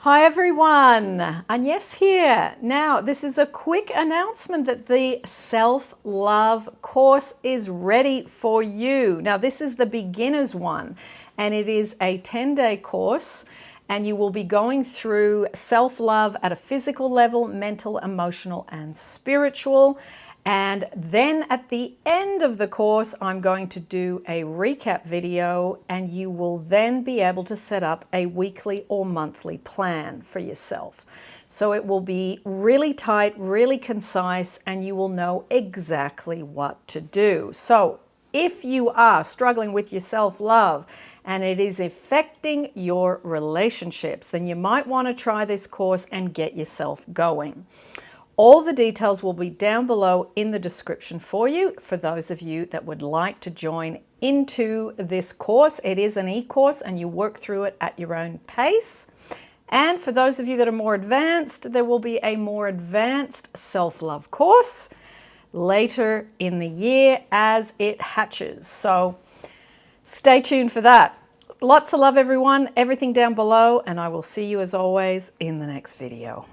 Hi everyone, Agnes here. Now, this is a quick announcement that the self-love course is ready for you. Now, this is the beginner's one, and it is a 10-day course, and you will be going through self-love at a physical level, mental, emotional, and spiritual. And then at the end of the course, I'm going to do a recap video, and you will then be able to set up a weekly or monthly plan for yourself. So it will be really tight, really concise, and you will know exactly what to do. So if you are struggling with your self-love and it is affecting your relationships, then you might want to try this course and get yourself going. All the details will be down below in the description for you, for those of you that would like to join into this course. It is an e-course and you work through it at your own pace. And for those of you that are more advanced, there will be a more advanced self-love course later in the year as it hatches. So stay tuned for that. Lots of love, everyone. Everything down below, and I will see you as always in the next video.